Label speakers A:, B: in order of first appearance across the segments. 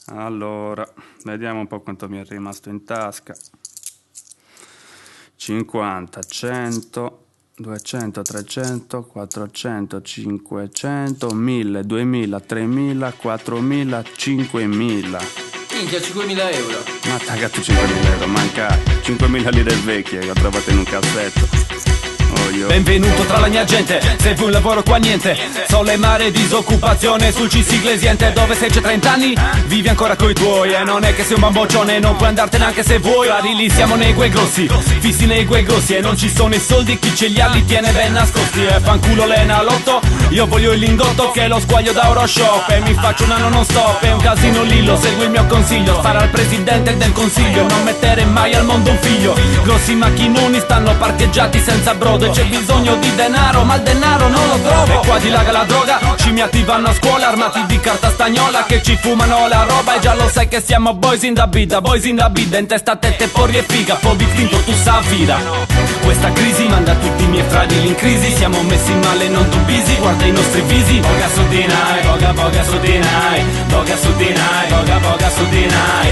A: Allora, vediamo un po' quanto mi è rimasto in tasca. 50, 100, 200, 300, 400, 500, 1000, 2000, 3000, 4000, 5000.
B: Minchia, 5.000 euro.
A: Ma tagato 5.000 euro, manca 5.000 lire vecchie che ho trovato in un cassetto.
C: Benvenuto tra la mia gente, se vuoi un lavoro qua niente. Sole, mare, disoccupazione sul Ciglesiente. Dove sei, c'è 30 anni? Vivi ancora coi tuoi e non è che sei un bamboccione, non puoi andartene anche se vuoi. Rari lì siamo nei guai grossi, fissi nei guai grossi e non ci sono i soldi, chi ce li ha li tiene ben nascosti. E fanculo l'Enalotto, io voglio il lingotto che lo squaglio da Euroshop. E mi faccio un anno non stop, è un casino lillo, segui il mio consiglio. Spara al presidente del consiglio, non mettere mai al mondo un figlio. Grossi macchinoni stanno parcheggiati senza brodo e c'è bisogno di denaro, ma il denaro non lo trovo. E qua dilaga la droga, scimmiati vanno a scuola armati di carta stagnola che ci fumano la roba. E già lo sai che siamo boys in da bida, boys in da bida. In testa tette, porri e figa, poi distinto tu sa vida. Questa crisi manda tutti i miei fratelli in crisi. Siamo messi male, non tu busy, guarda i nostri visi. Boga su di nai, boga boga su di nai, boga su di nai, boga boga su di nai.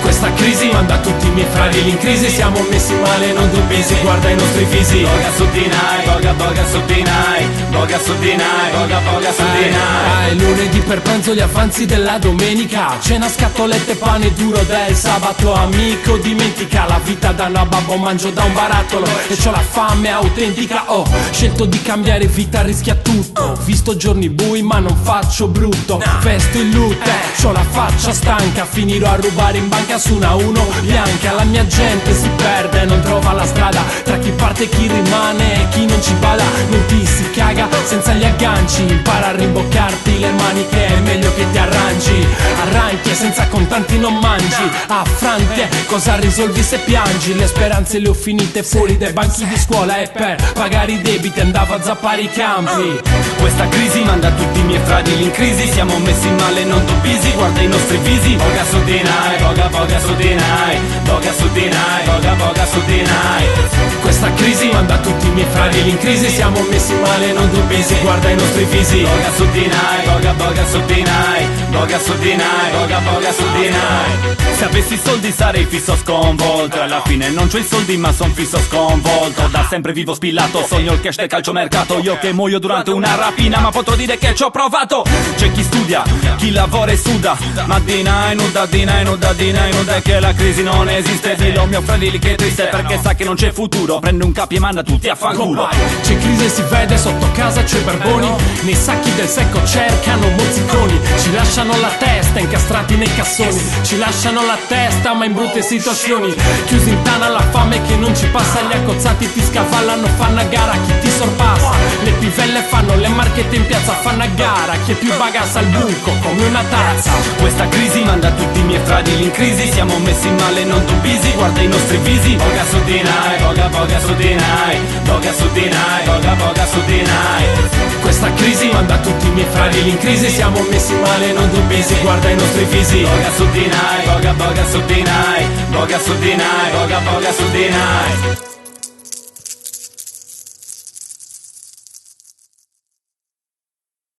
C: Questa crisi manda tutti i miei fratelli in crisi. Siamo messi male, non tu busy, guarda i nostri visi. Boga su di nai, boga boga su di nai, boga su di nai, boga boga su di nai.
B: Lunedì per pranzo gli avanzi della domenica, cena scatolette pane duro del sabato. Amico dimentica la vita da una babbo, mangio da un barattolo e c'ho la fame autentica. Ho scelto di cambiare vita, rischia tutto. Ho visto giorni bui ma non faccio brutto. Festo in lutto, c'ho la faccia stanca. Finirò a rubare in banca su una 1 bianca. La mia gente si perde, non trova la strada tra chi parte e chi rimane e chi non ci bada. Non ti si caga senza gli agganci, impara a rimboccarti le maniche, è meglio che ti arrangi. Arranchi e senza contanti non mangi. Affranti, cosa risolvi se piangi? Le speranze le ho finite fuori dai banchi di scuola e per pagare i debiti andavo a zappare i campi.
C: Questa crisi manda tutti i miei fratelli in crisi. Siamo messi male, non tu busy, guarda i nostri visi. Boga su di nai, boga boga su di nai, boga su di nai, boga boga su di nai.
B: Questa crisi manda tutti i miei fratelli in crisi. Siamo messi male, non tu busy, guarda i nostri visi.
C: Boga su di nai, boga boga su di nai, boga su di nai, boga boga su di nai. Se avessi soldi sarei fisso sconvolto. Alla fine non c'ho i soldi ma son fisso sconvolto. Da sempre vivo spillato, sogno il cash del calciomercato. Io che muoio durante una rapina ma potrò dire che ci ho provato. C'è chi studia, chi lavora e suda, ma di nai, nuda, di nai, nuda, di nai, nuda. E che la crisi non esiste, dillo mio fratelli che è triste perché sa che non c'è futuro. Prende un capi e manda tutti a fanculo.
B: C'è crisi e si vede, sotto casa c'è barboni. Nei sacchi del secco cercano mozziconi. Ci lasciano la testa incastrati nei cassoni. Ci lasciano la testa ma in brutte situazioni. Chiusi in tana la fame che non ci passa. Gli accozzati ti scavallano, fanno a gara chi ti sorpassa. Le pivelle fanno le marchette in piazza, fanno a gara chi è più bagassa al buco come una tazza.
C: Questa crisi manda tutti i miei fratelli in crisi. Siamo messi male, non tu busy, guarda i nostri visi. Boga su di nai, boga boga su di nai, boga su di nai, boga boga su di nai.
B: Questa crisi manda tutti i miei fratelli in crisi. Siamo messi male, non tu busy, guarda i nostri visi.
C: Boga su di nai, boga boga su di nai, boga su di nai, boga boga su di nai.